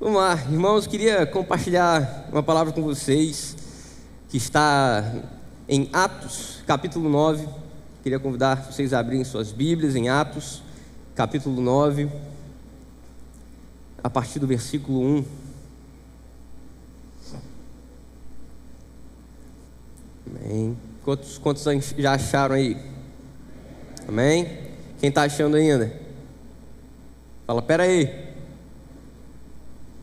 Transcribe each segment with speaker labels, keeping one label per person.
Speaker 1: Vamos lá, irmãos, queria compartilhar uma palavra com vocês que está em Atos, capítulo 9. Queria convidar vocês a abrirem suas Bíblias em Atos, capítulo 9, a partir do versículo 1. Amém. Quantos já acharam aí? Amém? Quem está achando ainda? Fala, pera aí.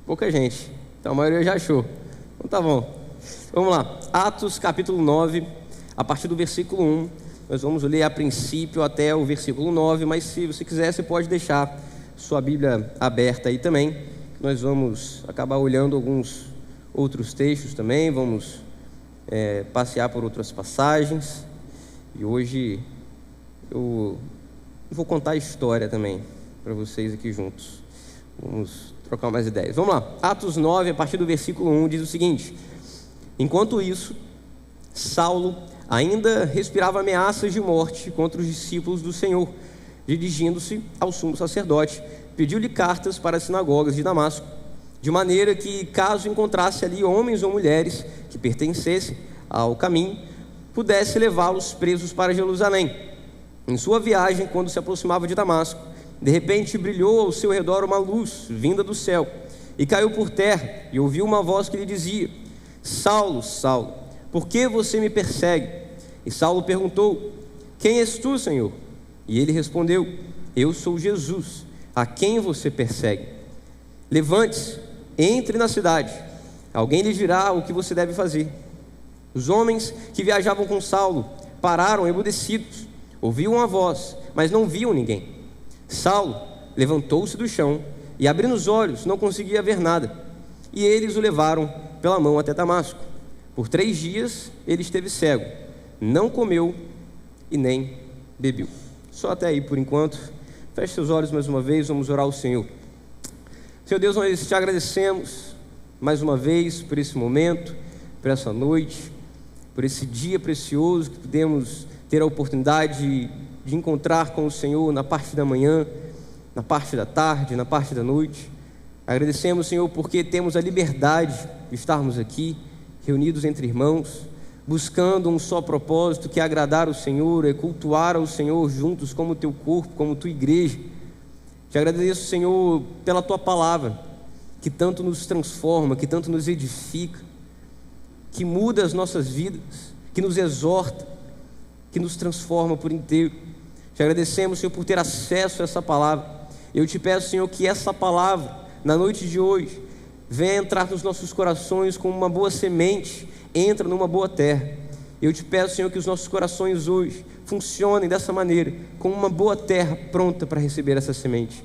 Speaker 1: Pouca gente, então a maioria já achou. Então tá bom. Vamos lá, Atos capítulo 9, a partir do versículo 1. Nós vamos ler a princípio até o versículo 9, mas se você quiser, você pode deixar sua Bíblia aberta aí também. Nós vamos acabar olhando alguns outros textos também, vamos passear por outras passagens. E hoje eu vou contar a história também para vocês aqui juntos. Vamos trocar mais ideias. Vamos lá, Atos 9, a partir do versículo 1, diz o seguinte: enquanto isso, Saulo ainda respirava ameaças de morte contra os discípulos do Senhor. Dirigindo-se ao sumo sacerdote, pediu-lhe cartas para as sinagogas de Damasco, de maneira que, caso encontrasse ali homens ou mulheres que pertencessem ao caminho, pudesse levá-los presos para Jerusalém. Em sua viagem, quando se aproximava de Damasco, de repente brilhou ao seu redor uma luz vinda do céu, e caiu por terra, e ouviu uma voz que lhe dizia: Saulo, Saulo, por que você me persegue? E Saulo perguntou: quem és tu, Senhor? E ele respondeu: eu sou Jesus, a quem você persegue. Levante-se, entre na cidade, alguém lhe dirá o que você deve fazer. Os homens que viajavam com Saulo pararam emudecidos, ouviam a voz, mas não viam ninguém. Saulo levantou-se do chão e, abrindo os olhos, não conseguia ver nada. E eles o levaram pela mão até Damasco. Por 3 dias ele esteve cego, não comeu e nem bebeu. Só até aí por enquanto. Feche seus olhos mais uma vez, vamos orar ao Senhor. Senhor Deus, nós te agradecemos mais uma vez por esse momento, por essa noite, por esse dia precioso que podemos ter a oportunidade de encontrar com o Senhor na parte da manhã, na parte da tarde, na parte da noite. Agradecemos, Senhor, porque temos a liberdade de estarmos aqui, reunidos entre irmãos, buscando um só propósito, que é agradar o Senhor, é cultuar ao Senhor juntos como teu corpo, como tua igreja. Te agradeço, Senhor, pela tua palavra, que tanto nos transforma, que tanto nos edifica, que muda as nossas vidas, que nos exorta, que nos transforma por inteiro. Te agradecemos, Senhor, por ter acesso a essa palavra. Eu te peço, Senhor, que essa palavra, na noite de hoje, venha entrar nos nossos corações como uma boa semente, entra numa boa terra. Eu te peço, Senhor, que os nossos corações hoje funcionem dessa maneira, como uma boa terra pronta para receber essa semente.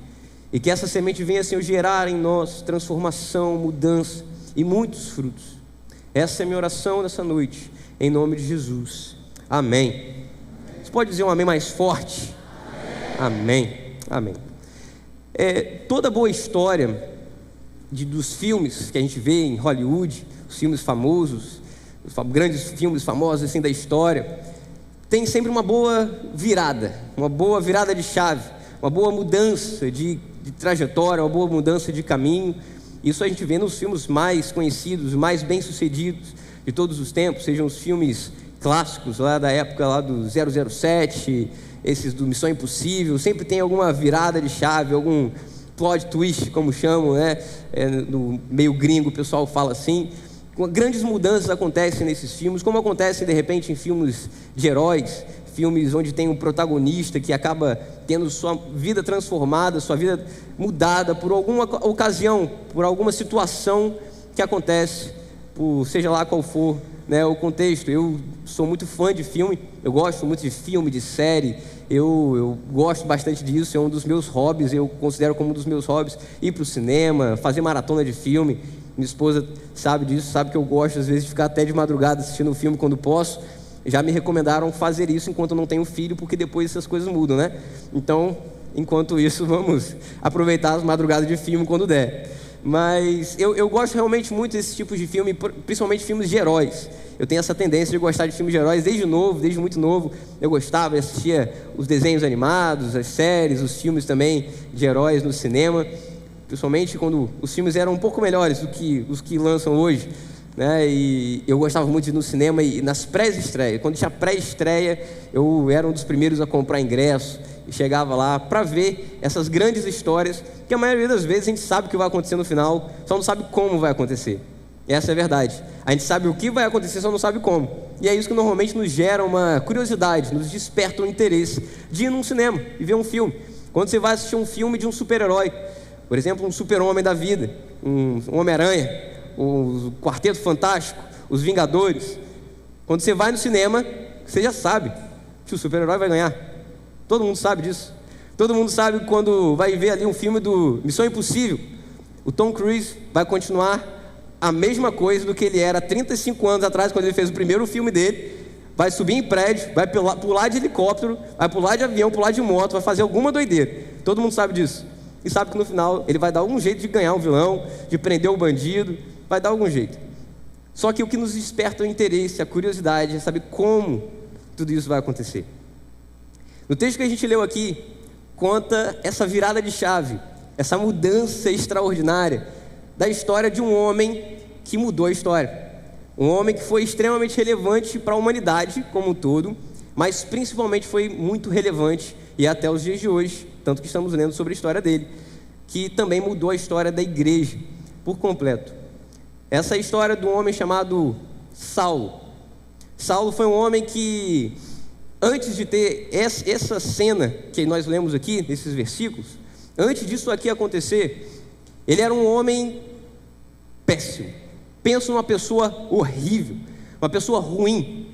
Speaker 1: E que essa semente venha, Senhor, gerar em nós transformação, mudança e muitos frutos. Essa é a minha oração nessa noite, em nome de Jesus. Amém. Você pode dizer um amém mais forte? Amém. Amém. Toda boa história dos filmes que a gente vê em Hollywood, os filmes famosos, os grandes filmes famosos assim da história, tem sempre uma boa virada de chave, uma boa mudança de trajetória, uma boa mudança de caminho. Isso a gente vê nos filmes mais conhecidos, mais bem-sucedidos de todos os tempos, sejam os filmes clássicos lá da época lá do 007, esses do Missão Impossível. Sempre tem alguma virada de chave, algum plot twist, como chamam, né? No meio gringo o pessoal fala assim. Grandes mudanças acontecem nesses filmes, como acontecem de repente em filmes de heróis, filmes onde tem um protagonista que acaba tendo sua vida transformada, sua vida mudada por alguma ocasião, por alguma situação que acontece, seja lá qual for, né, o contexto. Eu sou muito fã de filme, eu gosto muito de filme, de série, eu gosto bastante disso, é um dos meus hobbies, eu considero como um dos meus hobbies ir para o cinema, fazer maratona de filme. Minha esposa sabe disso, sabe que eu gosto às vezes de ficar até de madrugada assistindo o filme quando posso. Já me recomendaram fazer isso enquanto eu não tenho filho, porque depois essas coisas mudam, né? Então, enquanto isso, vamos aproveitar as madrugadas de filme quando der. Mas eu gosto realmente muito desse tipo de filme, principalmente filmes de heróis. Eu tenho essa tendência de gostar de filmes de heróis desde muito novo. Eu gostava, assistia os desenhos animados, as séries, os filmes também de heróis no cinema. principalmente quando os filmes eram um pouco melhores do que os que lançam hoje, né? E eu gostava muito de ir no cinema e nas pré-estreias. Quando tinha pré-estreia, eu era um dos primeiros a comprar ingresso e chegava lá para ver essas grandes histórias que a maioria das vezes a gente sabe o que vai acontecer no final, só não sabe como vai acontecer. Essa é a verdade. A gente sabe o que vai acontecer, só não sabe como. E é isso que normalmente nos gera uma curiosidade, nos desperta um interesse de ir num cinema e ver um filme. Quando você vai assistir um filme de um super-herói, por exemplo, um super-homem da vida, um Homem-Aranha, o Quarteto Fantástico, os Vingadores. Quando você vai no cinema, você já sabe que o super-herói vai ganhar. Todo mundo sabe disso. Todo mundo sabe quando vai ver ali um filme do Missão Impossível, o Tom Cruise vai continuar a mesma coisa do que ele era 35 anos atrás, quando ele fez o primeiro filme dele. Vai subir em prédio, vai pular de helicóptero, vai pular de avião, pular de moto, vai fazer alguma doideira. Todo mundo sabe disso. E sabe que no final ele vai dar algum jeito de ganhar um vilão, de prender o bandido, vai dar algum jeito. Só que o que nos desperta o interesse, a curiosidade, é saber como tudo isso vai acontecer. No texto que a gente leu aqui, conta essa virada de chave, essa mudança extraordinária da história de um homem que mudou a história. Um homem que foi extremamente relevante para a humanidade como um todo, mas principalmente foi muito relevante e até os dias de hoje, tanto que estamos lendo sobre a história dele, que também mudou a história da igreja por completo. Essa é a história de um homem chamado Saulo. Saulo foi um homem que, antes de ter essa cena que nós lemos aqui, nesses versículos, antes disso aqui acontecer, ele era um homem péssimo. Pensa numa pessoa horrível, uma pessoa ruim,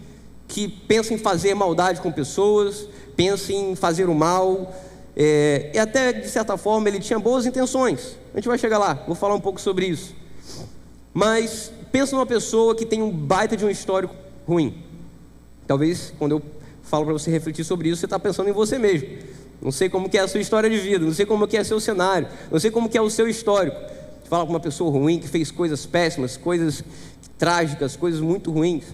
Speaker 1: que pensa em fazer maldade com pessoas, pensa em fazer o mal, e até de certa forma ele tinha boas intenções. A gente vai chegar lá, vou falar um pouco sobre isso. Mas pensa numa pessoa que tem um baita de um histórico ruim. Talvez quando eu falo para você refletir sobre isso, você está pensando em você mesmo. Não sei como que é a sua história de vida, não sei como que é o seu cenário, não sei como que é o seu histórico. Você fala com uma pessoa ruim que fez coisas péssimas, coisas trágicas, coisas muito ruins.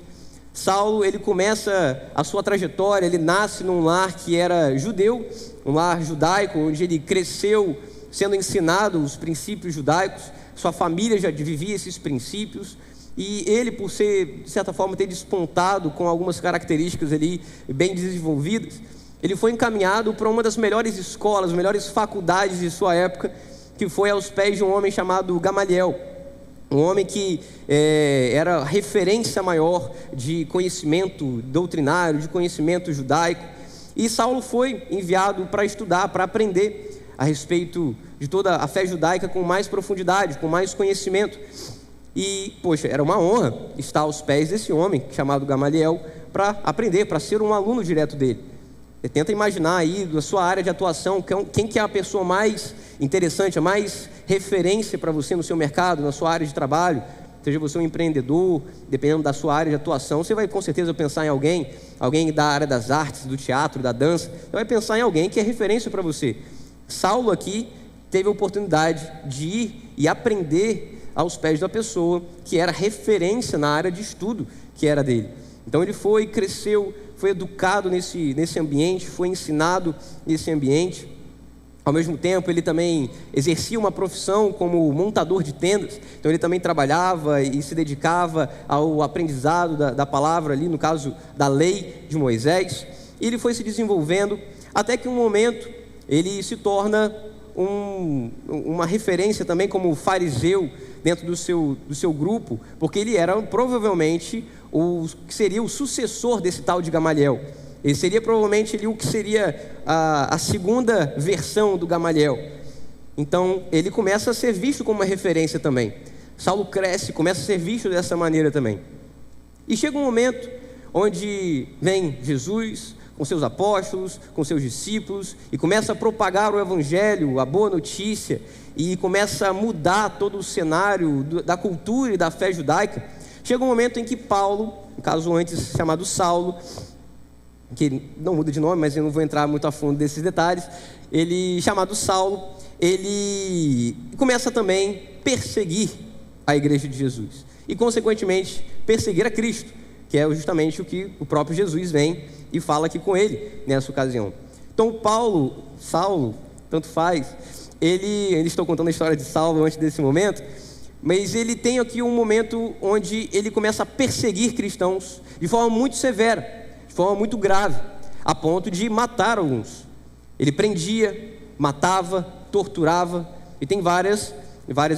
Speaker 1: Saulo, ele começa a sua trajetória, ele nasce num lar que era judeu, um lar judaico, onde ele cresceu sendo ensinado os princípios judaicos. Sua família já vivia esses princípios, e ele, por ser, de certa forma, ter despontado com algumas características ali bem desenvolvidas, ele foi encaminhado para uma das melhores escolas, melhores faculdades de sua época, que foi aos pés de um homem chamado Gamaliel, um homem que era referência maior de conhecimento doutrinário, de conhecimento judaico. E Saulo foi enviado para estudar, para aprender a respeito de toda a fé judaica com mais profundidade, com mais conhecimento. E, poxa, era uma honra estar aos pés desse homem chamado Gamaliel para aprender, para ser um aluno direto dele. Você tenta imaginar aí, da sua área de atuação, quem que é a pessoa mais interessante, a mais referência para você no seu mercado, na sua área de trabalho. Seja você um empreendedor, dependendo da sua área de atuação, você vai com certeza pensar em alguém da área das artes, do teatro, da dança. Você vai pensar em alguém que é referência para você. Saulo aqui teve a oportunidade de ir e aprender aos pés da pessoa que era referência na área de estudo que era dele. Então ele foi, cresceu, foi educado nesse ambiente, foi ensinado nesse ambiente. Ao mesmo tempo, ele também exercia uma profissão como montador de tendas. Então ele também trabalhava e se dedicava ao aprendizado da palavra ali, no caso da lei de Moisés. E ele foi se desenvolvendo até que um momento ele se torna uma referência também como fariseu dentro do seu grupo, porque ele era provavelmente o que seria o sucessor desse tal de Gamaliel. Ele seria provavelmente o que seria a segunda versão do Gamaliel. Então ele começa a ser visto como uma referência também. Saulo cresce, começa a ser visto dessa maneira também. E chega um momento onde vem Jesus com seus apóstolos, com seus discípulos, e começa a propagar o evangelho, a boa notícia, e começa a mudar todo o cenário da cultura e da fé judaica. Chega um momento em que Paulo, no caso antes chamado Saulo, que não muda de nome, mas eu não vou entrar muito a fundo desses detalhes, ele, chamado Saulo, ele começa também a perseguir a igreja de Jesus, e consequentemente perseguir a Cristo, que é justamente o que o próprio Jesus vem e fala aqui com ele nessa ocasião. Então Saulo, tanto faz, ainda estou contando a história de Saulo antes desse momento, mas ele tem aqui um momento onde ele começa a perseguir cristãos de forma muito severa, de forma muito grave, a ponto de matar alguns. Ele prendia, matava, torturava, e tem várias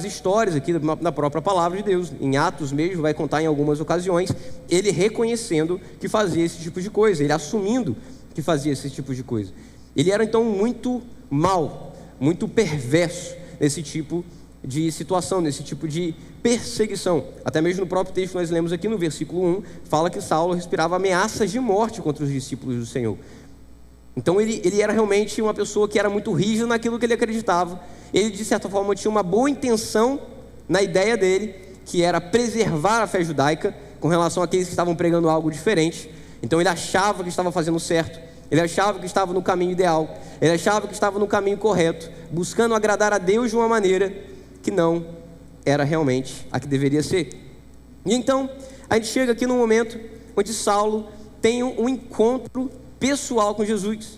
Speaker 1: histórias aqui na própria palavra de Deus. Em Atos mesmo vai contar em algumas ocasiões ele reconhecendo que fazia esse tipo de coisa, ele assumindo que fazia esse tipo de coisa. Ele era então muito mau, muito perverso nesse tipo de situação, nesse tipo de perseguição. Até mesmo no próprio texto que nós lemos aqui no versículo 1, fala que Saulo respirava ameaças de morte contra os discípulos do Senhor. Então ele era realmente uma pessoa que era muito rígida naquilo que ele acreditava. Ele, de certa forma, tinha uma boa intenção na ideia dele, que era preservar a fé judaica com relação àqueles que estavam pregando algo diferente. Então ele achava que estava fazendo certo, ele achava que estava no caminho ideal, ele achava que estava no caminho correto, buscando agradar a Deus de uma maneira que não era realmente a que deveria ser. E então a gente chega aqui no momento onde Saulo tem um encontro pessoal com Jesus.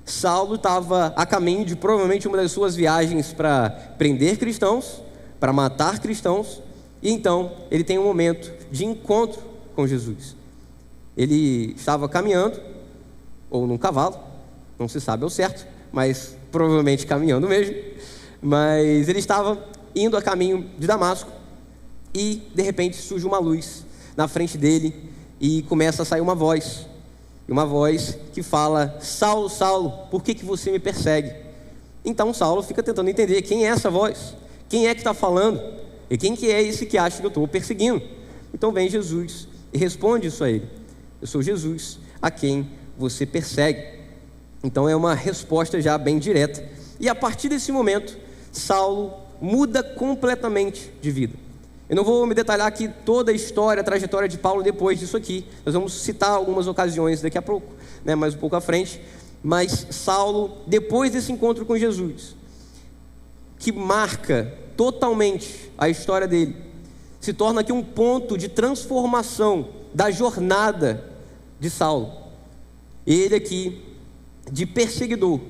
Speaker 1: Saulo estava a caminho de provavelmente uma das suas viagens para prender cristãos, para matar cristãos, e então ele tem um momento de encontro com Jesus. Ele estava caminhando, ou num cavalo, não se sabe ao certo, mas provavelmente caminhando mesmo, mas ele estava indo a caminho de Damasco, e de repente surge uma luz na frente dele, e começa a sair uma voz que fala: Saulo, Saulo, por que você me persegue? Então Saulo fica tentando entender quem é essa voz, quem é que está falando, e quem que é esse que acha que eu estou perseguindo. Então vem Jesus e responde isso a ele: eu sou Jesus a quem você persegue. Então é uma resposta já bem direta, e a partir desse momento Saulo muda completamente de vida. Eu não vou me detalhar aqui toda a história, a trajetória de Paulo depois disso aqui. Nós vamos citar algumas ocasiões daqui a pouco, mais um pouco à frente. Mas Saulo, depois desse encontro com Jesus, que marca totalmente a história dele, se torna aqui um ponto de transformação da jornada de Saulo. Ele aqui, de perseguidor,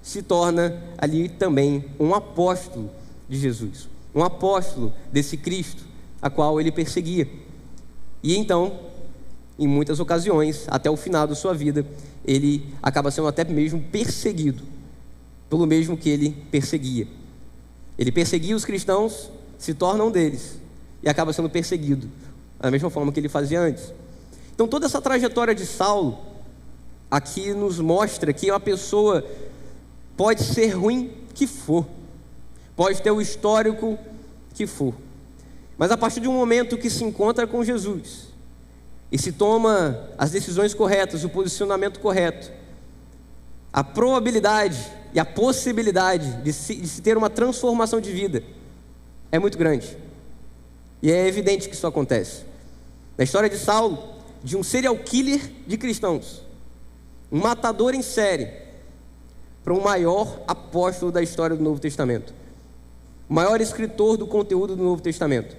Speaker 1: se torna ali também um apóstolo de Jesus, um apóstolo desse Cristo a qual ele perseguia. E então, em muitas ocasiões, até o final da sua vida, ele acaba sendo até mesmo perseguido pelo mesmo que ele perseguia. Ele perseguia os cristãos, se torna um deles e acaba sendo perseguido da mesma forma que ele fazia antes. Então toda essa trajetória de Saulo aqui nos mostra que uma pessoa pode ser ruim que for, pode ter o histórico que for, mas a partir de um momento que se encontra com Jesus e se toma as decisões corretas, o posicionamento correto, a probabilidade e a possibilidade de se ter uma transformação de vida é muito grande. E é evidente que isso acontece. Na história de Saulo, de um serial killer de cristãos, um matador em série, para o maior apóstolo da história do Novo Testamento, o maior escritor do conteúdo do Novo Testamento.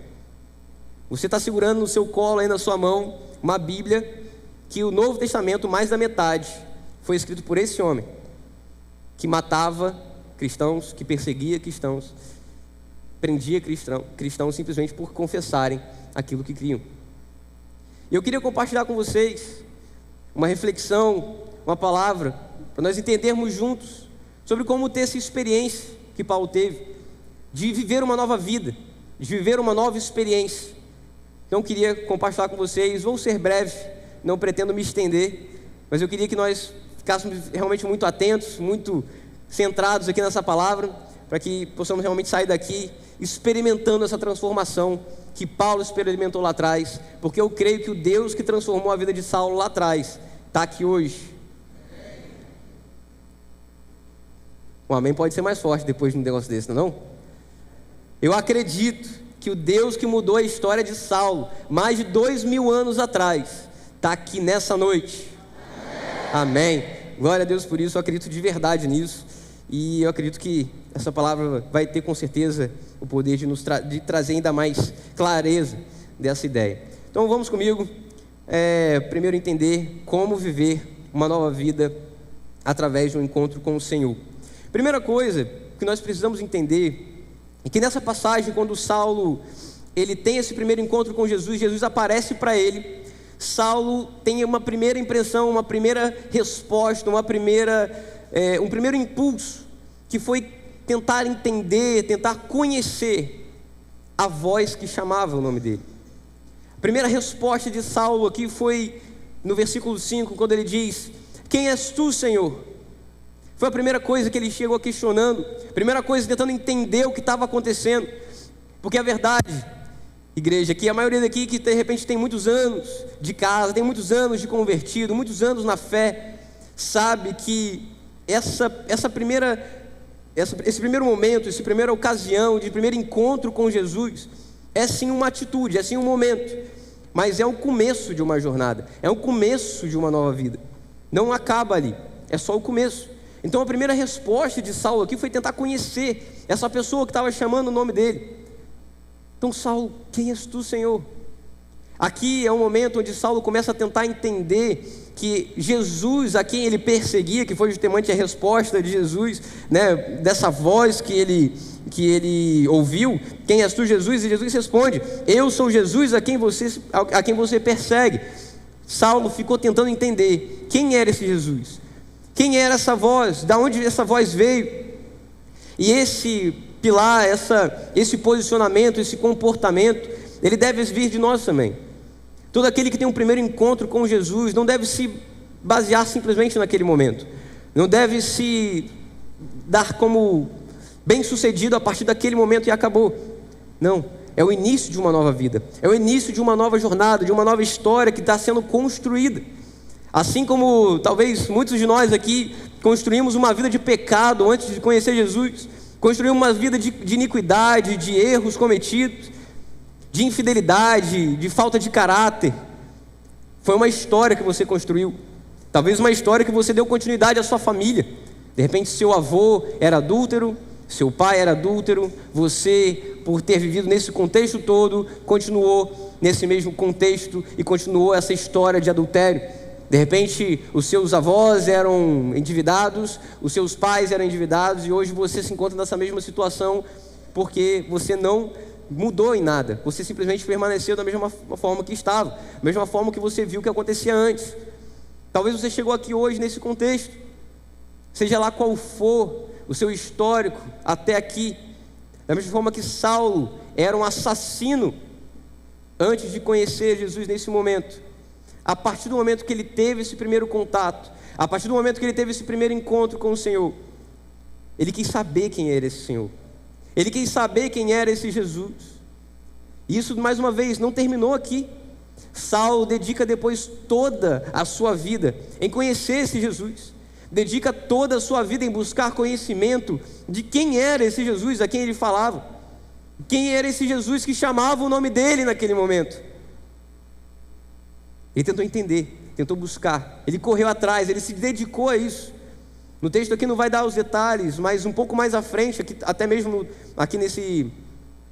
Speaker 1: Você está segurando no seu colo aí na sua mão uma Bíblia que o Novo Testamento, mais da metade, foi escrito por esse homem, que matava cristãos, que perseguia cristãos, prendia cristãos simplesmente por confessarem aquilo que criam. E eu queria compartilhar com vocês uma reflexão, uma palavra, para nós entendermos juntos sobre como ter essa experiência que Paulo teve, de viver uma nova vida, de viver uma nova experiência. Então eu queria compartilhar com vocês, vou ser breve, não pretendo me estender, mas eu queria que nós ficássemos realmente muito atentos, muito centrados aqui nessa palavra, para que possamos realmente sair daqui experimentando essa transformação que Paulo experimentou lá atrás, porque eu creio que o Deus que transformou a vida de Saulo lá atrás está aqui hoje. O amém pode ser mais forte depois de um negócio desse, não é? Eu acredito que o Deus que mudou a história de Saulo mais de 2000 anos atrás está aqui nessa noite. Amém. Glória a Deus por isso, eu acredito de verdade nisso, e eu acredito que essa palavra vai ter com certeza o poder de trazer ainda mais clareza dessa ideia. Então vamos comigo, primeiro entender como viver uma nova vida através de um encontro com o Senhor. Primeira coisa que nós precisamos entender é que nessa passagem, quando Saulo ele tem esse primeiro encontro com Jesus, Jesus aparece para ele, Saulo tem uma primeira impressão, uma primeira resposta, um primeiro impulso, que foi tentar entender, tentar conhecer a voz que chamava o nome dele. A primeira resposta de Saulo aqui foi no versículo 5, quando ele diz: quem és tu, Senhor? Foi a primeira coisa que ele chegou questionando, primeira coisa tentando entender o que estava acontecendo, porque a verdade, igreja, que a maioria daqui que de repente tem muitos anos de casa, tem muitos anos de convertido, muitos anos na fé, sabe que esse primeiro momento, essa primeira ocasião, de primeiro encontro com Jesus, é sim uma atitude, é sim um momento, mas é o começo de uma jornada, é o começo de uma nova vida, não acaba ali, é só o começo. Então a primeira resposta de Saulo aqui foi tentar conhecer essa pessoa que estava chamando o nome dele. Então, Saulo, quem és tu, Senhor? Aqui é um momento onde Saulo começa a tentar entender que Jesus, a quem ele perseguia, que foi justamente a resposta de Jesus, né, dessa voz que ele ouviu: quem és tu, Jesus? E Jesus responde: eu sou Jesus a quem você persegue. Saulo ficou tentando entender quem era esse Jesus, quem era essa voz, da onde essa voz veio. E esse pilar, esse posicionamento, esse comportamento, ele deve vir de nós também. Todo aquele que tem um primeiro encontro com Jesus não deve se basear simplesmente naquele momento, não deve se dar como bem sucedido a partir daquele momento e acabou. Não, é o início de uma nova vida, é o início de uma nova jornada, de uma nova história que está sendo construída. Assim como talvez muitos de nós aqui construímos uma vida de pecado antes de conhecer Jesus, construímos uma vida de iniquidade, de erros cometidos, de infidelidade, de falta de caráter. Foi uma história que você construiu, talvez uma história que você deu continuidade à sua família. De repente seu avô era adúltero, seu pai era adúltero, você, por ter vivido nesse contexto todo, continuou nesse mesmo contexto e continuou essa história de adultério. De repente os seus avós eram endividados, os seus pais eram endividados, e hoje você se encontra nessa mesma situação porque você não mudou em nada, você simplesmente permaneceu da mesma forma que estava, da mesma forma que você viu que acontecia antes. Talvez você chegou aqui hoje nesse contexto, seja lá qual for o seu histórico até aqui, da mesma forma que Saulo era um assassino antes de conhecer Jesus nesse momento. A partir do momento que ele teve esse primeiro contato, a partir do momento que ele teve esse primeiro encontro com o Senhor, ele quis saber quem era esse Senhor, ele quis saber quem era esse Jesus. E isso, mais uma vez, não terminou aqui. Saulo dedica depois toda a sua vida em conhecer esse Jesus, dedica toda a sua vida em buscar conhecimento de quem era esse Jesus a quem ele falava, quem era esse Jesus que chamava o nome dele naquele momento. Ele tentou entender, tentou buscar, ele correu atrás, ele se dedicou a isso. No texto aqui não vai dar os detalhes, mas um pouco mais à frente, aqui, até mesmo aqui nesse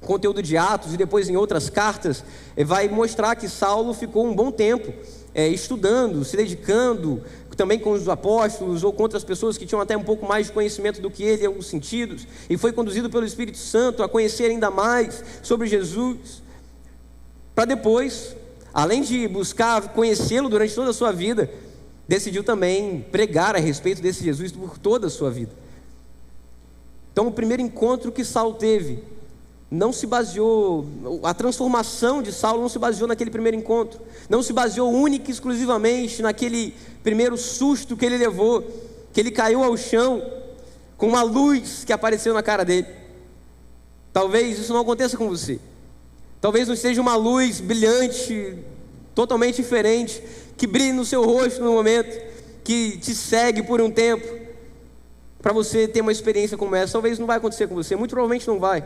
Speaker 1: conteúdo de Atos e depois em outras cartas, vai mostrar que Saulo ficou um bom tempo estudando, se dedicando, também com os apóstolos ou com outras pessoas que tinham até um pouco mais de conhecimento do que ele em alguns sentidos, e foi conduzido pelo Espírito Santo a conhecer ainda mais sobre Jesus, para depois, além de buscar conhecê-lo durante toda a sua vida, decidiu também pregar a respeito desse Jesus por toda a sua vida. Então o primeiro encontro que Saulo teve, não se baseou, a transformação de Saulo não se baseou naquele primeiro encontro, não se baseou única e exclusivamente naquele primeiro susto que ele levou, que ele caiu ao chão com uma luz que apareceu na cara dele. Talvez isso não aconteça com você, talvez não seja uma luz brilhante, totalmente diferente, que brilhe no seu rosto no momento, que te segue por um tempo, para você ter uma experiência como essa. Talvez não vai acontecer com você, muito provavelmente não vai.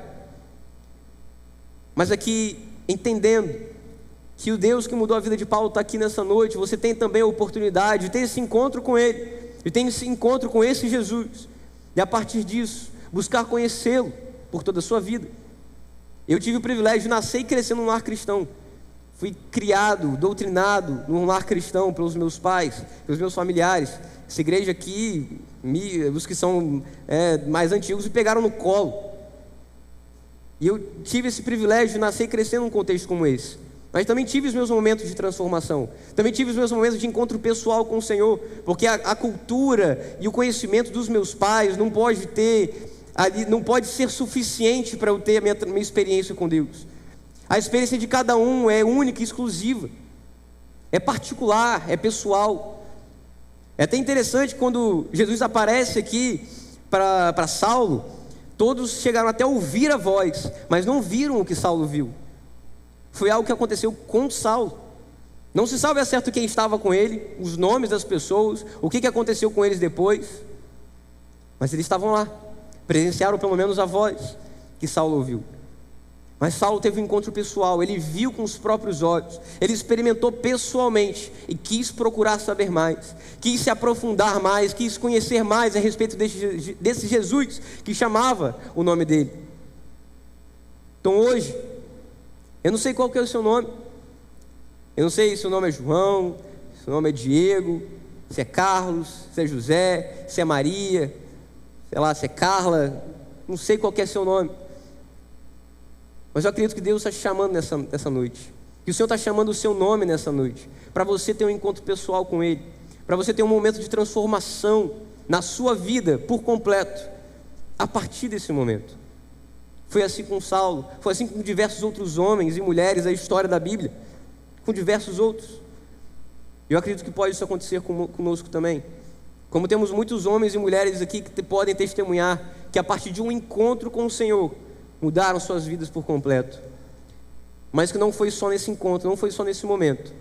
Speaker 1: Mas aqui, entendendo que o Deus que mudou a vida de Paulo está aqui nessa noite, você tem também a oportunidade de ter esse encontro com Ele, de ter esse encontro com esse Jesus, e a partir disso, buscar conhecê-lo por toda a sua vida. Eu tive o privilégio de nascer e crescer num lar cristão. Fui criado, doutrinado num lar cristão pelos meus pais, pelos meus familiares. Essa igreja aqui os que são mais antigos me pegaram no colo. E eu tive esse privilégio de nascer e crescer num contexto como esse. Mas também tive os meus momentos de transformação. Também tive os meus momentos de encontro pessoal com o Senhor. Porque a cultura e o conhecimento dos meus pais não pode ser suficiente para eu ter a minha experiência com Deus. A experiência de cada um é única e exclusiva. É particular, é pessoal. É até interessante quando Jesus aparece aqui para Saulo, todos chegaram até a ouvir a voz, mas não viram o que Saulo viu. Foi algo que aconteceu com Saulo. Não se sabe a certo quem estava com ele, os nomes das pessoas, o que aconteceu com eles depois, mas eles estavam lá, presenciaram pelo menos a voz que Saulo ouviu. Mas Saulo teve um encontro pessoal, ele viu com os próprios olhos, ele experimentou pessoalmente e quis procurar saber mais, quis se aprofundar mais, quis conhecer mais a respeito desse Jesus que chamava o nome dele. Então hoje, eu não sei qual que é o seu nome, eu não sei se o nome é João, se o nome é Diego, se é Carlos, se é José, se é Maria, sei lá, se é Carla, não sei qual que é o seu nome. Mas eu acredito que Deus está te chamando nessa noite, que o Senhor está chamando o seu nome nessa noite, para você ter um encontro pessoal com Ele, para você ter um momento de transformação na sua vida por completo, a partir desse momento. Foi assim com Saulo, foi assim com diversos outros homens e mulheres da história da Bíblia, com diversos outros. Eu acredito que pode isso acontecer conosco também. Como temos muitos homens e mulheres aqui que podem testemunhar que a partir de um encontro com o Senhor, mudaram suas vidas por completo. Mas que não foi só nesse encontro, não foi só nesse momento.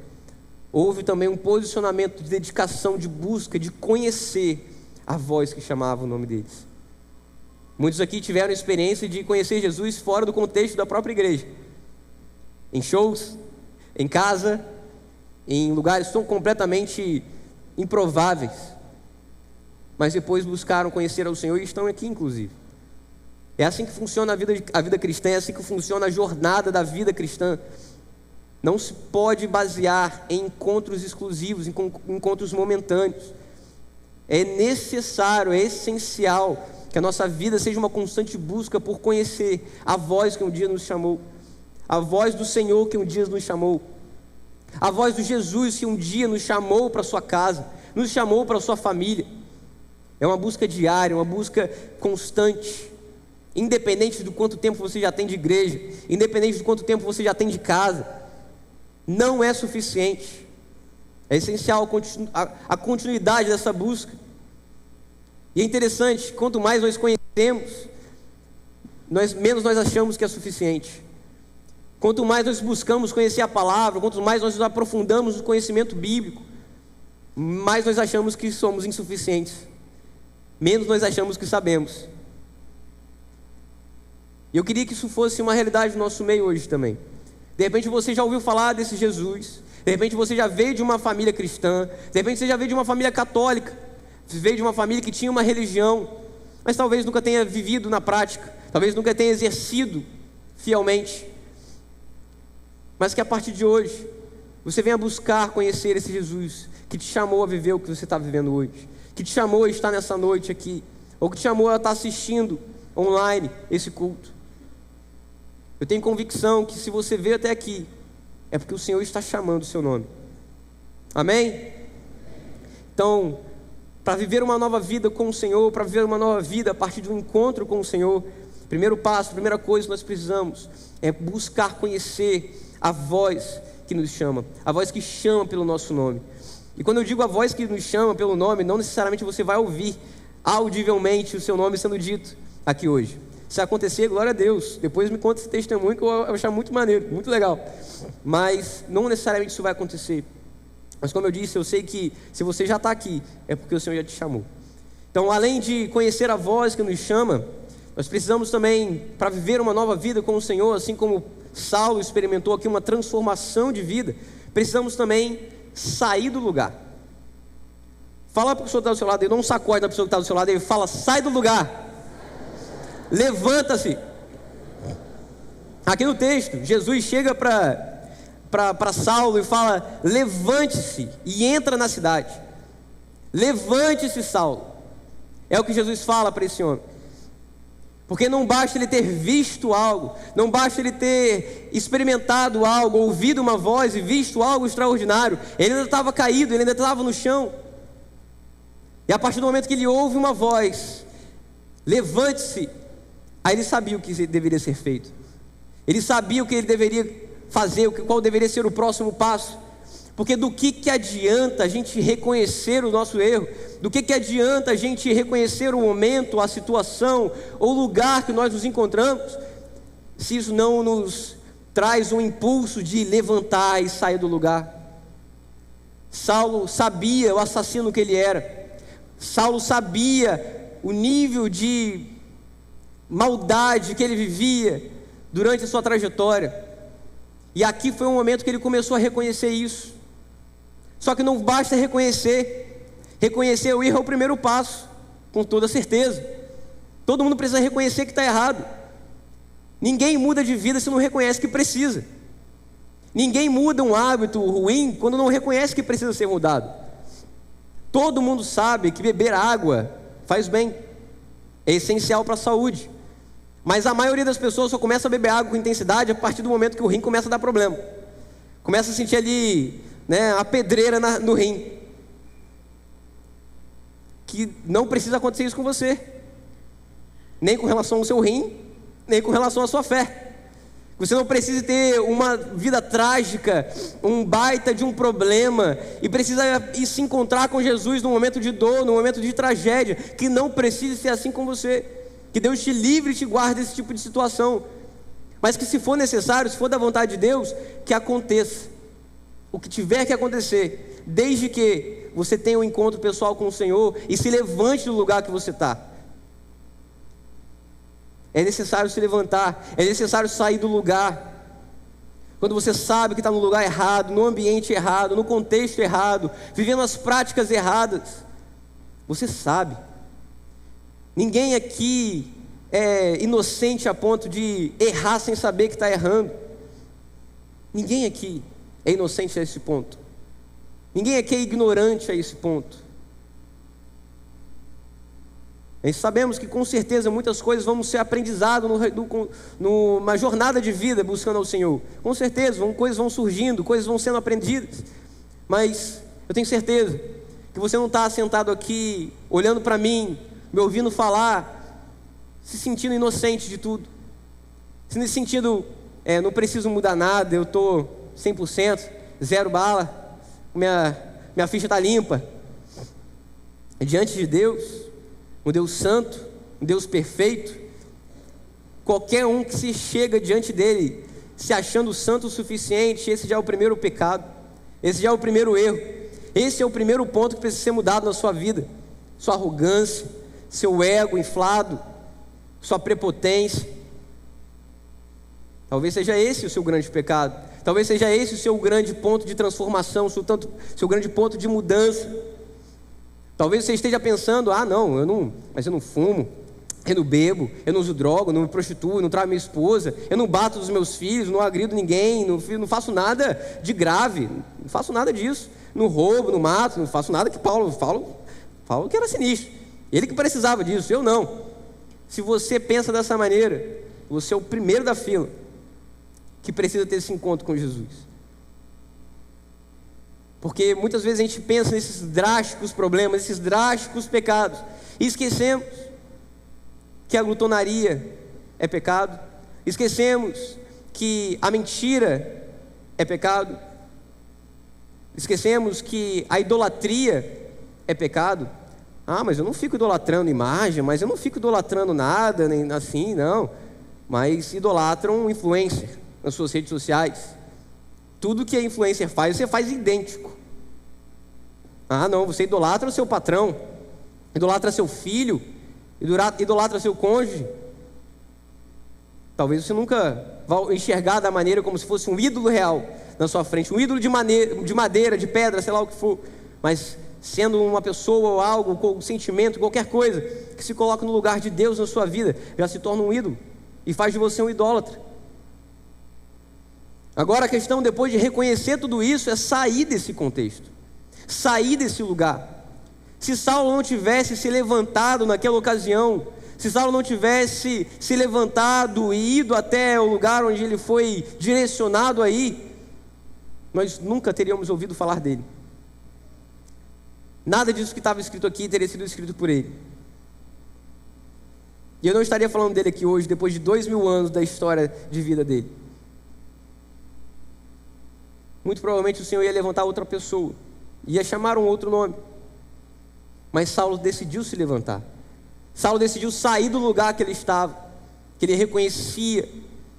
Speaker 1: Houve também um posicionamento de dedicação, de busca, de conhecer a voz que chamava o nome deles. Muitos aqui tiveram a experiência de conhecer Jesus fora do contexto da própria igreja. Em shows, em casa, em lugares tão completamente improváveis. Mas depois buscaram conhecer ao Senhor e estão aqui inclusive. É assim que funciona a vida cristã, é assim que funciona a jornada da vida cristã. Não se pode basear em encontros exclusivos, em encontros momentâneos. É necessário, é essencial que a nossa vida seja uma constante busca por conhecer a voz que um dia nos chamou, a voz do Senhor que um dia nos chamou, a voz do Jesus que um dia nos chamou para a sua casa, nos chamou para a sua família. É uma busca diária, uma busca constante. Independente do quanto tempo você já tem de igreja, independente do quanto tempo você já tem de casa, não é suficiente. É essencial a continuidade dessa busca. E é interessante, quanto mais nós conhecemos, menos nós achamos que é suficiente. Quanto mais nós buscamos conhecer a palavra, quanto mais nós nos aprofundamos no conhecimento bíblico, mais nós achamos que somos insuficientes, menos nós achamos que sabemos. E eu queria que isso fosse uma realidade no nosso meio hoje também. De repente você já ouviu falar desse Jesus, de repente você já veio de uma família cristã, de repente você já veio de uma família católica, você veio de uma família que tinha uma religião, mas talvez nunca tenha vivido na prática, talvez nunca tenha exercido fielmente, mas que a partir de hoje você venha buscar conhecer esse Jesus que te chamou a viver o que você está vivendo hoje, que te chamou a estar nessa noite aqui, ou que te chamou a estar assistindo online esse culto. Eu tenho convicção que se você veio até aqui, é porque o Senhor está chamando o seu nome. Amém? Então, para viver uma nova vida com o Senhor, para viver uma nova vida a partir de um encontro com o Senhor, primeiro passo, primeira coisa que nós precisamos é buscar conhecer a voz que nos chama, a voz que chama pelo nosso nome. E quando eu digo a voz que nos chama pelo nome, não necessariamente você vai ouvir audivelmente o seu nome sendo dito aqui hoje. Se acontecer, glória a Deus, depois me conta esse testemunho que eu vou achar muito maneiro, muito legal. Mas não necessariamente isso vai acontecer. Mas como eu disse, eu sei que se você já está aqui, é porque o Senhor já te chamou. Então, além de conhecer a voz que nos chama, nós precisamos também, para viver uma nova vida com o Senhor, assim como Saulo experimentou aqui uma transformação de vida, precisamos também sair do lugar. Fala para a pessoa que está do seu lado, não sacode da pessoa que está do seu lado, ele fala, sai do lugar. Levanta-se. Aqui no texto, Jesus chega para Saulo e fala, levante-se e entra na cidade. Levante-se, Saulo. É o que Jesus fala para esse homem. Porque não basta ele ter visto algo, não basta ele ter experimentado algo, ouvido uma voz e visto algo extraordinário. Ele ainda estava caído, ele ainda estava no chão. E a partir do momento que ele ouve uma voz, levante-se, aí ele sabia o que deveria ser feito. Ele sabia o que ele deveria fazer, qual deveria ser o próximo passo. Porque do que adianta a gente reconhecer o nosso erro? Do que adianta a gente reconhecer o momento, a situação ou o lugar que nós nos encontramos, se isso não nos traz um impulso de levantar e sair do lugar? Saulo sabia o assassino que ele era. Saulo sabia o nível de maldade que ele vivia durante a sua trajetória. E aqui foi um momento que ele começou a reconhecer isso. Só que não basta reconhecer o erro é o primeiro passo, com toda certeza. Todo mundo precisa reconhecer que está errado. Ninguém muda de vida se não reconhece que precisa. Ninguém muda um hábito ruim quando não reconhece que precisa ser mudado. Todo mundo sabe que beber água faz bem, é essencial para a saúde. Mas a maioria das pessoas só começa a beber água com intensidade a partir do momento que o rim começa a dar problema. Começa a sentir ali, a pedreira no rim. Que não precisa acontecer isso com você, nem com relação ao seu rim, nem com relação à sua fé. Você não precisa ter uma vida trágica, um baita de um problema, e precisa ir se encontrar com Jesus no momento de dor, no momento de tragédia, que não precisa ser assim com você. Que Deus te livre e te guarde desse tipo de situação. Mas que se for necessário, se for da vontade de Deus, que aconteça o que tiver que acontecer, desde que você tenha um encontro pessoal com o Senhor e se levante do lugar que você está. É necessário se levantar, é necessário sair do lugar. Quando você sabe que está no lugar errado, no ambiente errado, no contexto errado, vivendo as práticas erradas, você sabe. Ninguém aqui é inocente a ponto de errar sem saber que está errando. Ninguém aqui é inocente a esse ponto. Ninguém aqui é ignorante a esse ponto. Nós sabemos que com certeza muitas coisas vão ser aprendizado numa jornada de vida buscando ao Senhor. Com certeza, coisas vão surgindo, coisas vão sendo aprendidas. Mas eu tenho certeza que você não está sentado aqui, olhando para mim, me ouvindo falar, se sentindo inocente de tudo. Se sentindo, não preciso mudar nada, eu estou 100%, zero bala, minha ficha está limpa. Diante de Deus, um Deus santo, um Deus perfeito, qualquer um que se chega diante dele se achando santo o suficiente, esse já é o primeiro pecado, esse já é o primeiro erro, esse é o primeiro ponto que precisa ser mudado na sua vida. Sua arrogância, seu ego inflado, sua prepotência. Talvez seja esse o seu grande pecado, talvez seja esse o seu grande ponto de transformação, seu grande ponto de mudança. Talvez você esteja pensando, mas eu não fumo, eu não bebo, eu não uso droga, eu não me prostituo, eu não traio minha esposa, eu não bato nos meus filhos, não agrido ninguém, não faço nada de grave, não faço nada disso, não roubo, não mato, não faço nada que Paulo que era sinistro, ele que precisava disso, eu não. Se você pensa dessa maneira, você é o primeiro da fila que precisa ter esse encontro com Jesus. Porque muitas vezes a gente pensa nesses drásticos problemas, esses drásticos pecados, e esquecemos que a glutonaria é pecado, esquecemos que a mentira é pecado, esquecemos que a idolatria é pecado. Mas eu não fico idolatrando imagem, mas eu não fico idolatrando nada, nem assim, não. Mas idolatram um influencer nas suas redes sociais. Tudo que a influencer faz, você faz idêntico. Não, você idolatra o seu patrão, idolatra seu filho, idolatra seu cônjuge. Talvez você nunca vá enxergar da maneira como se fosse um ídolo real na sua frente, um ídolo de madeira, de pedra, sei lá o que for, mas sendo uma pessoa ou algo, com um sentimento, qualquer coisa que se coloca no lugar de Deus na sua vida, já se torna um ídolo e faz de você um idólatra. Agora a questão, depois de reconhecer tudo isso, é sair desse contexto, sair desse lugar. Se Saulo não tivesse se levantado naquela ocasião, se Saulo não tivesse se levantado e ido até o lugar onde ele foi direcionado aí, nós nunca teríamos ouvido falar dele. Nada disso que estava escrito aqui teria sido escrito por ele. E eu não estaria falando dele aqui hoje, depois de 2000 anos da história de vida dele. Muito provavelmente o Senhor ia levantar outra pessoa, ia chamar um outro nome. Mas Saulo decidiu se levantar. Saulo decidiu sair do lugar que ele estava, que ele reconhecia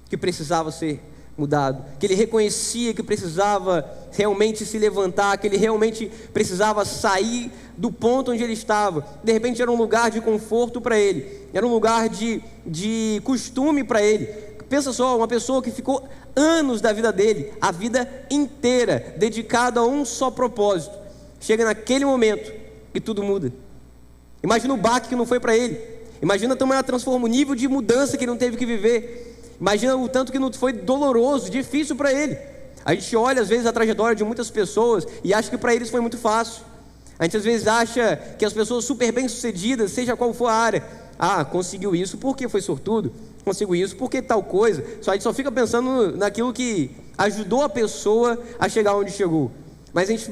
Speaker 1: que precisava ser mudado, que ele reconhecia que precisava realmente se levantar, que ele realmente precisava sair do ponto onde ele estava. De repente era um lugar de conforto para ele, era um lugar de costume para ele. Pensa só, uma pessoa que ficou anos da vida dele, a vida inteira, dedicada a um só propósito, chega naquele momento e tudo muda. Imagina o baque que não foi para ele, imagina também o nível de mudança que ele não teve que viver. Imagina o tanto que não foi doloroso, difícil para ele. A gente olha às vezes a trajetória de muitas pessoas e acha que para eles foi muito fácil. A gente às vezes acha que as pessoas super bem sucedidas, seja qual for a área, conseguiu isso porque foi sortudo, conseguiu isso porque tal coisa. A gente só fica pensando naquilo que ajudou a pessoa a chegar onde chegou. Mas a gente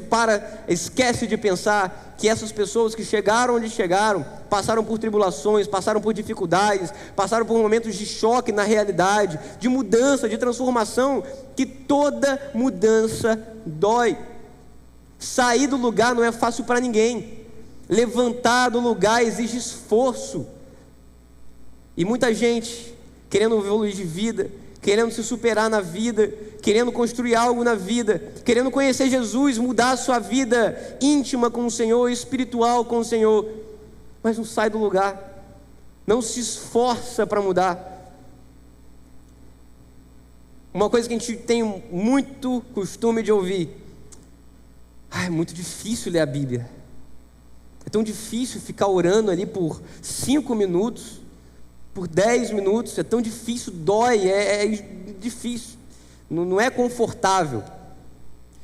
Speaker 1: esquece de pensar que essas pessoas que chegaram onde chegaram, passaram por tribulações, passaram por dificuldades, passaram por momentos de choque na realidade, de mudança, de transformação, que toda mudança dói. Sair do lugar não é fácil para ninguém. Levantar do lugar exige esforço. E muita gente querendo evoluir de vida, querendo se superar na vida, querendo construir algo na vida, querendo conhecer Jesus, mudar a sua vida íntima com o Senhor, espiritual com o Senhor, mas não sai do lugar, não se esforça para mudar. Uma coisa que a gente tem muito costume de ouvir: é muito difícil ler a Bíblia, é tão difícil ficar orando ali por 5 minutos, por 10 minutos, é tão difícil, dói, é difícil, não é confortável.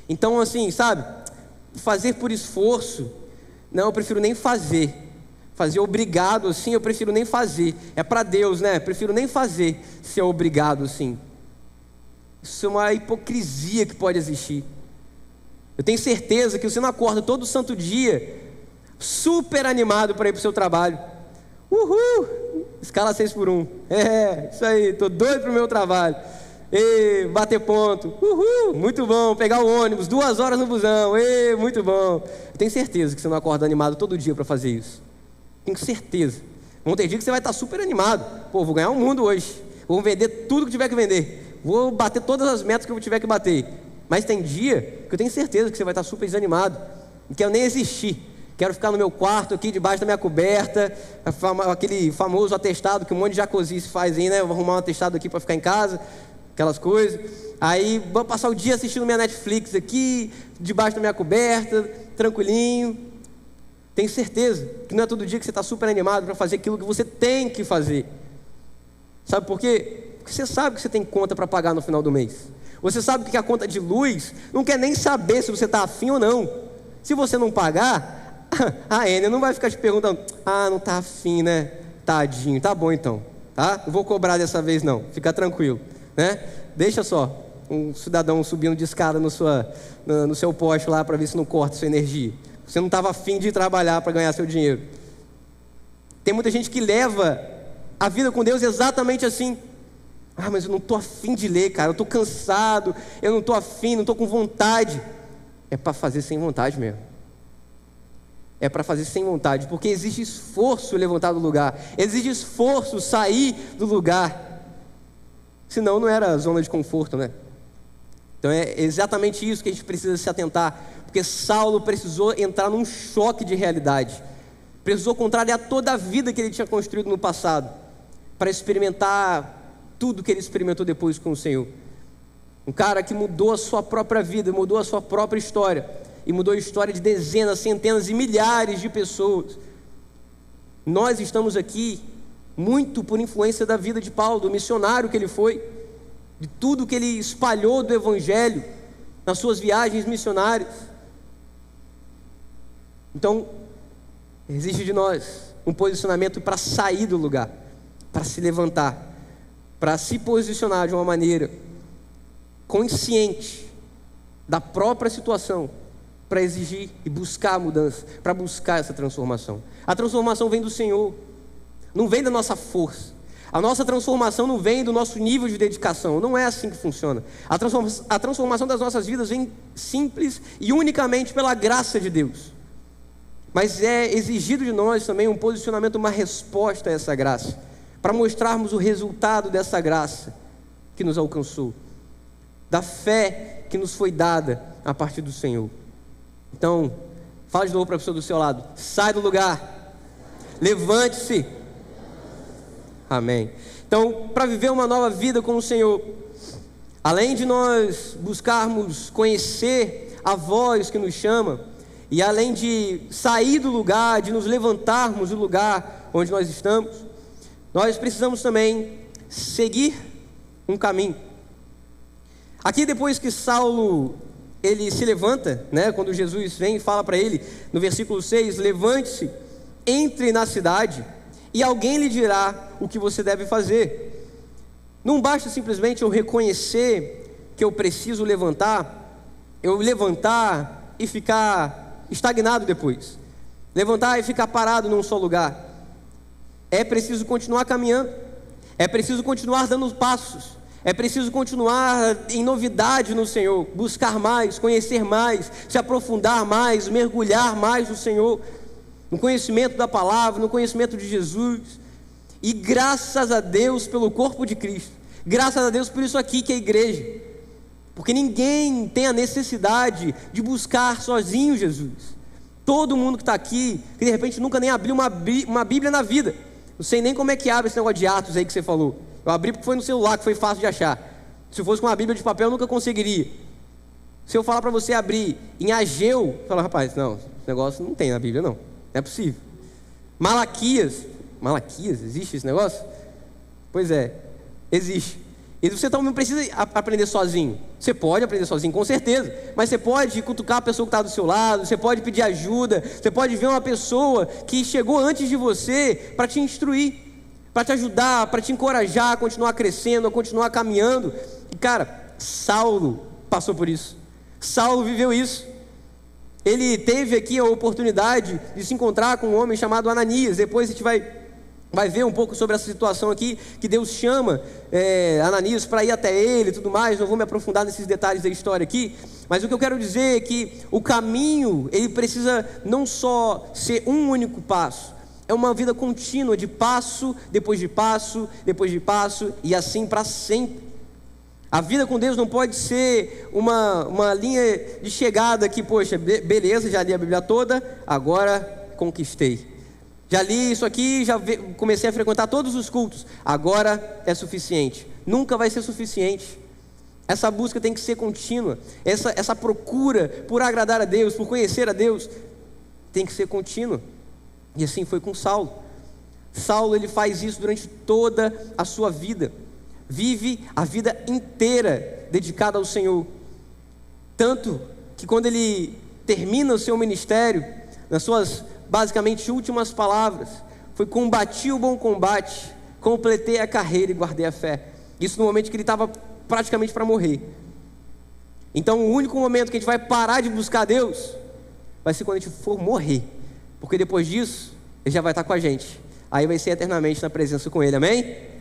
Speaker 1: Então assim, sabe, fazer por esforço, não, eu prefiro nem fazer obrigado assim, eu prefiro nem fazer, é para Deus, né, prefiro nem fazer se é obrigado assim. Isso é uma hipocrisia que pode existir. Eu tenho certeza que você não acorda todo santo dia super animado para ir para o seu trabalho. Uhul, escala 6x1, isso aí, tô doido pro meu trabalho, bater ponto, uhul, muito bom, pegar o ônibus, 2 horas no busão, muito bom. Eu tenho certeza que você não acorda animado todo dia para fazer isso, tenho certeza. Vão ter dia que você vai estar super animado, vou ganhar o mundo hoje, vou vender tudo que tiver que vender, vou bater todas as metas que eu tiver que bater. Mas tem dia que eu tenho certeza que você vai estar super desanimado, não quero nem existir. Quero ficar no meu quarto aqui, debaixo da minha coberta, aquele famoso atestado que um monte de jacuzzi faz aí, né? Vou arrumar um atestado aqui para ficar em casa, aquelas coisas. Aí vou passar o dia assistindo minha Netflix aqui, debaixo da minha coberta, tranquilinho. Tenho certeza que não é todo dia que você está super animado para fazer aquilo que você tem que fazer. Sabe por quê? Porque você sabe que você tem conta para pagar no final do mês. Você sabe que a conta de luz não quer nem saber se você está afim ou não. Se você não pagar, a Enia não vai ficar te perguntando: não tá afim, né? Tadinho, tá bom então, tá? Não vou cobrar dessa vez não, fica tranquilo, né? Deixa só um cidadão subindo de escada no seu poste lá para ver se não corta sua energia. Você não estava afim de trabalhar para ganhar seu dinheiro. Tem muita gente que leva a vida com Deus exatamente assim: mas eu não tô afim de ler, cara, eu tô cansado, eu não tô afim, não tô com vontade. É para fazer sem vontade mesmo. É para fazer sem vontade, porque exige esforço levantar do lugar, exige esforço sair do lugar, senão não era zona de conforto, né? Então é exatamente isso que a gente precisa se atentar, porque Saulo precisou entrar num choque de realidade, precisou contrariar toda a vida que ele tinha construído no passado, para experimentar tudo que ele experimentou depois com o Senhor. Um cara que mudou a sua própria vida, mudou a sua própria história, e mudou a história de dezenas, centenas e milhares de pessoas. Nós estamos aqui muito por influência da vida de Paulo, do missionário que ele foi, de tudo que ele espalhou do Evangelho nas suas viagens missionárias. Então, Exige de nós um posicionamento para sair do lugar, para se levantar, para se posicionar de uma maneira consciente da própria situação, para exigir e buscar a mudança, para buscar essa transformação. A transformação vem do Senhor, não vem da nossa força. A nossa transformação não vem do nosso nível de dedicação, não é assim que funciona. A transformação das nossas vidas vem simples e unicamente pela graça de Deus. Mas é exigido de nós também um posicionamento, uma resposta a essa graça, para mostrarmos o resultado dessa graça que nos alcançou, da fé que nos foi dada a partir do Senhor. Então, fala de novo para a pessoa do seu lado: sai do lugar, levante-se. Amém. Então, para viver uma nova vida com o Senhor, além de nós buscarmos conhecer a voz que nos chama, e além de sair do lugar, de nos levantarmos do lugar onde nós estamos, nós precisamos também seguir um caminho. Aqui, depois que Saulo ele se levanta, quando Jesus vem e fala para ele, no versículo 6, levante-se, entre na cidade, e alguém lhe dirá o que você deve fazer. Não basta simplesmente eu reconhecer que eu preciso levantar e ficar estagnado depois, levantar e ficar parado num só lugar. É preciso continuar caminhando, é preciso continuar dando passos, é preciso continuar em novidade no Senhor, buscar mais, conhecer mais, se aprofundar mais, mergulhar mais no Senhor, no conhecimento da palavra, no conhecimento de Jesus. E graças a Deus pelo corpo de Cristo, graças a Deus por isso aqui que é a igreja, porque ninguém tem a necessidade de buscar sozinho Jesus. Todo mundo que está aqui, que de repente nunca nem abriu uma Bíblia na vida, não sei nem como é que abre esse negócio de Atos aí que você falou. Eu abri porque foi no celular, que foi fácil de achar. Se fosse com uma Bíblia de papel eu nunca conseguiria. Se eu falar para você abrir em Ageu, fala: rapaz, não, esse negócio não tem na Bíblia não é possível. Malaquias, existe esse negócio? Pois é, existe. E você também não precisa aprender sozinho. Você pode aprender sozinho, com certeza, mas você pode cutucar a pessoa que está do seu lado, você pode pedir ajuda, você pode ver uma pessoa que chegou antes de você para te instruir, para te ajudar, para te encorajar a continuar crescendo, a continuar caminhando. E cara, Saulo passou por isso. Saulo viveu isso. Ele teve aqui a oportunidade de se encontrar com um homem chamado Ananias. Depois a gente vai ver um pouco sobre essa situação aqui, que Deus chama Ananias para ir até ele e tudo mais. Não vou me aprofundar nesses detalhes da história aqui, mas o que eu quero dizer é que o caminho, ele precisa não só ser um único passo, é uma vida contínua de passo, depois de passo, depois de passo, e assim para sempre. A vida com Deus não pode ser uma linha de chegada que, poxa, beleza, já li a Bíblia toda, agora conquistei. Já li isso aqui, comecei a frequentar todos os cultos, agora é suficiente. Nunca vai ser suficiente. Essa busca tem que ser contínua. Essa procura por agradar a Deus, por conhecer a Deus, tem que ser contínua. E assim foi com Saulo. Saulo, ele faz isso durante toda a sua vida. Vive a vida inteira dedicada ao Senhor. Tanto que quando ele termina o seu ministério, nas suas basicamente últimas palavras, foi: combati o bom combate, completei a carreira e guardei a fé. Isso no momento que ele estava praticamente para morrer. Então o único momento que a gente vai parar de buscar Deus vai ser quando a gente for morrer, porque depois disso Ele já vai estar com a gente, aí vai ser eternamente na presença com Ele, amém?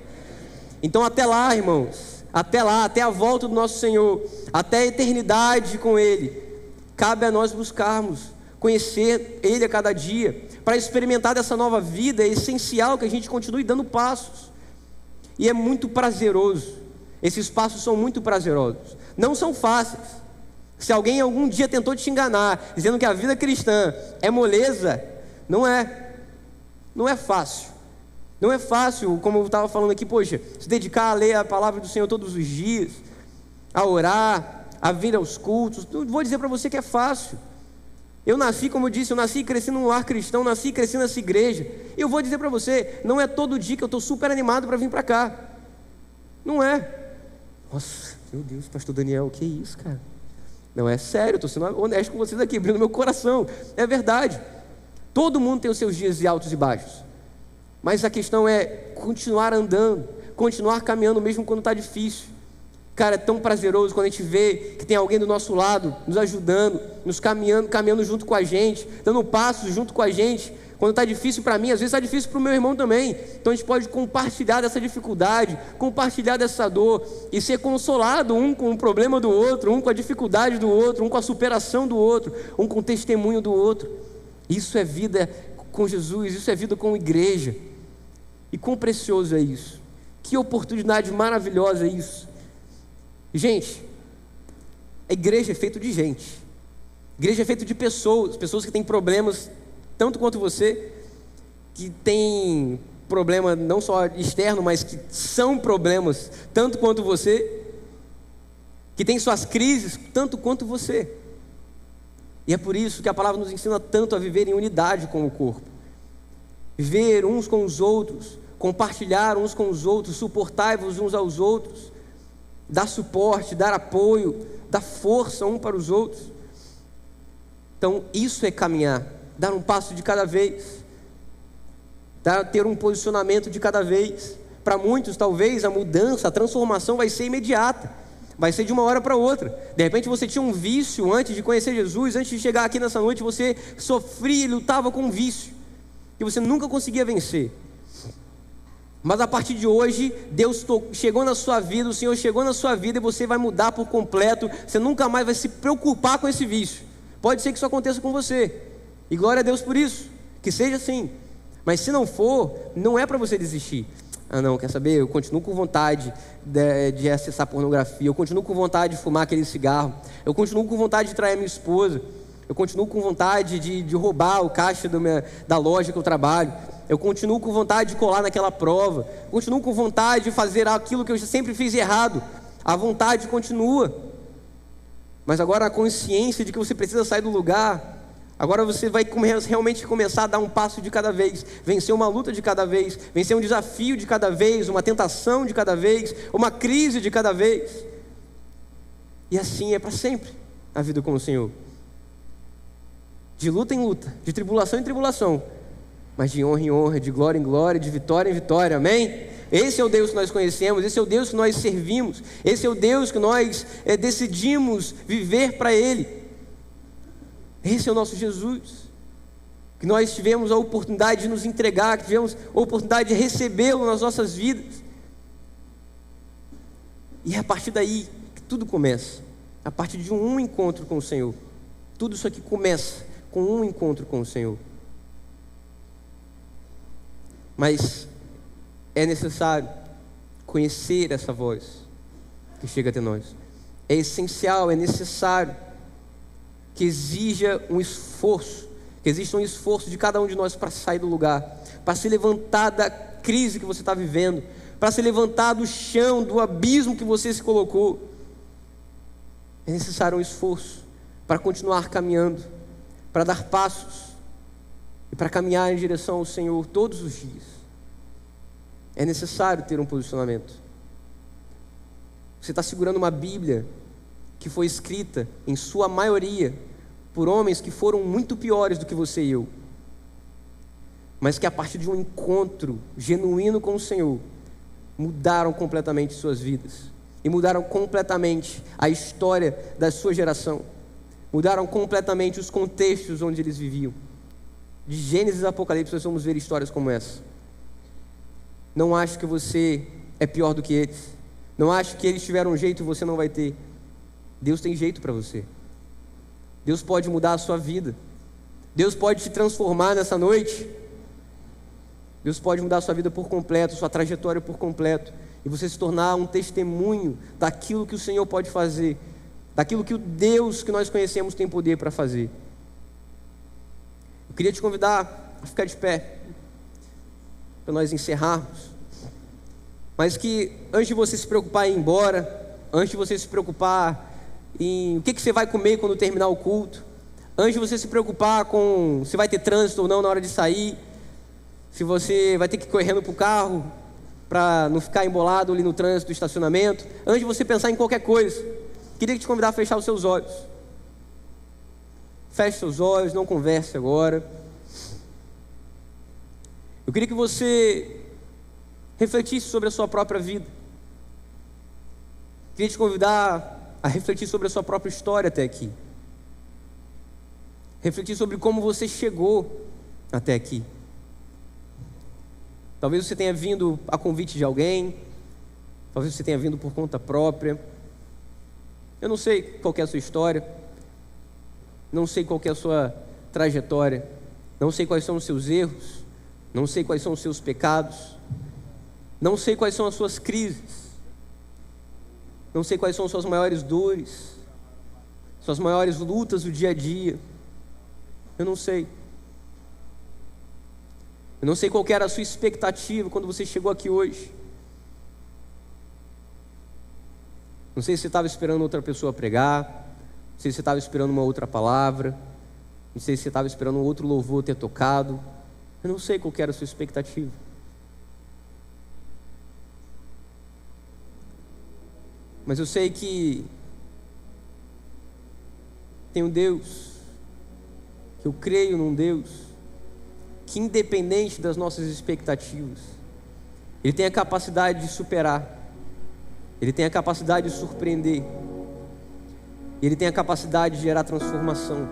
Speaker 1: Então até lá, irmãos, até lá, até a volta do nosso Senhor, até a eternidade com Ele, cabe a nós buscarmos conhecer Ele a cada dia. Para experimentar dessa nova vida é essencial que a gente continue dando passos, e é muito prazeroso. Esses passos são muito prazerosos, não são fáceis. Se alguém algum dia tentou te enganar dizendo que a vida cristã é moleza, não é fácil. Não é fácil, como eu estava falando aqui, poxa, se dedicar a ler a palavra do Senhor todos os dias, a orar, a vir aos cultos. Não vou dizer para você que é fácil. Eu nasci, como eu disse, eu nasci e cresci num lar cristão, nasci e cresci nessa igreja. E eu vou dizer para você, não é todo dia que eu estou super animado para vir para cá. Não é. Nossa, meu Deus, pastor Daniel, que isso, cara? Não, é sério, estou sendo honesto com vocês aqui, abrindo meu coração. É verdade. Todo mundo tem os seus dias de altos e baixos, mas a questão é continuar andando, continuar caminhando mesmo quando está difícil. Cara, é tão prazeroso quando a gente vê que tem alguém do nosso lado, nos ajudando, nos caminhando junto com a gente, dando passos junto com a gente. Quando está difícil para mim, às vezes está difícil para o meu irmão também. Então a gente pode compartilhar dessa dificuldade, compartilhar dessa dor e ser consolado, um com o problema do outro, um com a dificuldade do outro, um com a superação do outro, um com o testemunho do outro. Isso é vida com Jesus, isso é vida com a igreja. E quão precioso é isso, que oportunidade maravilhosa é isso. Gente, a igreja é feita de gente, a igreja é feita de pessoas que têm problemas tanto quanto você, que tem problema não só externo, mas que são problemas tanto quanto você, que tem suas crises tanto quanto você. E é por isso que a palavra nos ensina tanto a viver em unidade com o corpo, viver uns com os outros, compartilhar uns com os outros, suportai-vos uns aos outros, dar suporte, dar apoio, dar força um para os outros. Então isso é caminhar, dar um passo de cada vez, ter um posicionamento de cada vez. Para muitos talvez a mudança, a transformação vai ser imediata, vai ser de uma hora para outra. De repente você tinha um vício antes de conhecer Jesus, antes de chegar aqui nessa noite você sofria e lutava com um vício que você nunca conseguia vencer. Mas a partir de hoje, Deus chegou na sua vida, o Senhor chegou na sua vida e você vai mudar por completo. Você nunca mais vai se preocupar com esse vício. Pode ser que isso aconteça com você, e glória a Deus por isso, que seja assim. Mas se não for, não é para você desistir. Ah não, quer saber? Eu continuo com vontade de acessar pornografia, eu continuo com vontade de fumar aquele cigarro, eu continuo com vontade de trair a minha esposa, eu continuo com vontade de roubar o caixa da loja que eu trabalho, eu continuo com vontade de colar naquela prova, eu continuo com vontade de fazer aquilo que eu sempre fiz errado. A vontade continua, mas agora a consciência de que você precisa sair do lugar, agora você vai realmente começar a dar um passo de cada vez, vencer uma luta de cada vez, vencer um desafio de cada vez, uma tentação de cada vez, uma crise de cada vez. E assim é para sempre a vida com o Senhor, de luta em luta, de tribulação em tribulação, mas de honra em honra, de glória em glória, de vitória em vitória, amém? Esse é o Deus que nós conhecemos, esse é o Deus que nós servimos, esse é o Deus que nós decidimos viver para Ele. Esse é o nosso Jesus, que nós tivemos a oportunidade de nos entregar, que tivemos a oportunidade de recebê-lo nas nossas vidas. E é a partir daí que tudo começa, a partir de um encontro com o Senhor. Tudo isso aqui começa com um encontro com o Senhor. Mas é necessário conhecer essa voz que chega até nós. É essencial, é necessário que exija um esforço, que exista um esforço de cada um de nós para sair do lugar, para se levantar da crise que você está vivendo, para se levantar do chão, do abismo que você se colocou. É necessário um esforço para continuar caminhando, para dar passos e para caminhar em direção ao Senhor todos os dias. É necessário ter um posicionamento. Você está segurando uma Bíblia que foi escrita, em sua maioria, por homens que foram muito piores do que você e eu, mas que a partir de um encontro genuíno com o Senhor, mudaram completamente suas vidas, e mudaram completamente a história da sua geração, mudaram completamente os contextos onde eles viviam. De Gênesis a Apocalipse nós vamos ver histórias como essa. Não acho que você é pior do que eles, não acho que eles tiveram um jeito e você não vai ter. Deus tem jeito para você. Deus pode mudar a sua vida. Deus pode te transformar nessa noite. Deus pode mudar a sua vida por completo, sua trajetória por completo, e você se tornar um testemunho daquilo que o Senhor pode fazer, daquilo que o Deus que nós conhecemos tem poder para fazer. Eu queria te convidar a ficar de pé, para nós encerrarmos, mas que antes de você se preocupar em ir embora, antes de você se preocupar em o que você vai comer quando terminar o culto, antes de você se preocupar com se vai ter trânsito ou não na hora de sair, se você vai ter que ir correndo para o carro para não ficar embolado ali no trânsito do estacionamento, antes de você pensar em qualquer coisa, queria te convidar a fechar os seus olhos. Feche seus olhos, não converse agora. Eu queria que você refletisse sobre a sua própria vida. Queria te convidar a refletir sobre a sua própria história até aqui. Refletir sobre como você chegou até aqui. Talvez você tenha vindo a convite de alguém, talvez você tenha vindo por conta própria. Eu não sei qual é a sua história, não sei qual é a sua trajetória, não sei quais são os seus erros, não sei quais são os seus pecados, não sei quais são as suas crises, não sei quais são as suas maiores dores, suas maiores lutas do dia a dia. Eu não sei. Eu não sei qual era a sua expectativa quando você chegou aqui hoje. Não sei se você estava esperando outra pessoa pregar, não sei se você estava esperando uma outra palavra, não sei se você estava esperando um outro louvor ter tocado. Eu não sei qual era a sua expectativa. Mas eu sei que tem um Deus, que eu creio num Deus, que independente das nossas expectativas, Ele tem a capacidade de superar, Ele tem a capacidade de surpreender, Ele tem a capacidade de gerar transformação.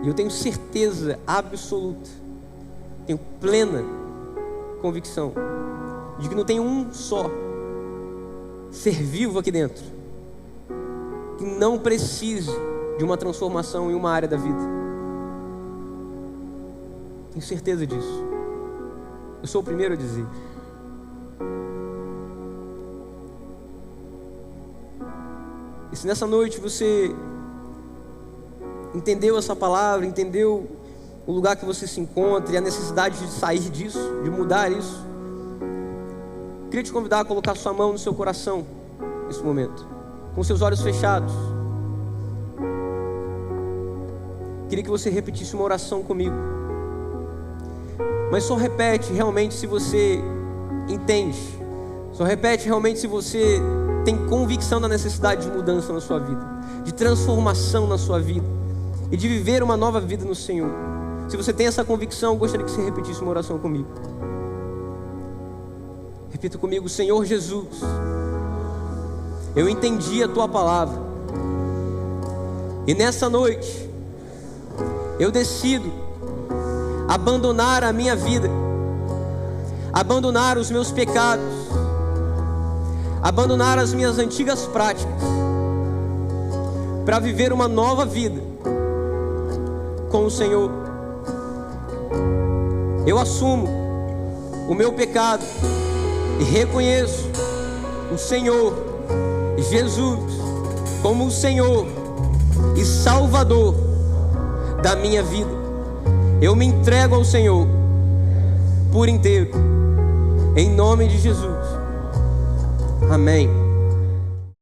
Speaker 1: E eu tenho certeza absoluta, tenho plena convicção de que não tem um só ser vivo aqui dentro que não precise de uma transformação em uma área da vida. Tenho certeza disso. Eu sou o primeiro a dizer. E se nessa noite você entendeu essa palavra, entendeu o lugar que você se encontra e a necessidade de sair disso, de mudar isso, queria te convidar a colocar sua mão no seu coração nesse momento, com seus olhos fechados. Queria que você repetisse uma oração comigo, mas só repete realmente se você entende, só repete realmente se você tem convicção da necessidade de mudança na sua vida, de transformação na sua vida e de viver uma nova vida no Senhor. Se você tem essa convicção, eu gostaria que você repetisse uma oração comigo. Repita comigo: Senhor Jesus, eu entendi a Tua palavra, e nessa noite eu decido abandonar a minha vida, abandonar os meus pecados, abandonar as minhas antigas práticas, para viver uma nova vida com o Senhor. Eu assumo o meu pecado e reconheço o Senhor Jesus como o Senhor e Salvador da minha vida. Eu me entrego ao Senhor por inteiro, em nome de Jesus. Amém.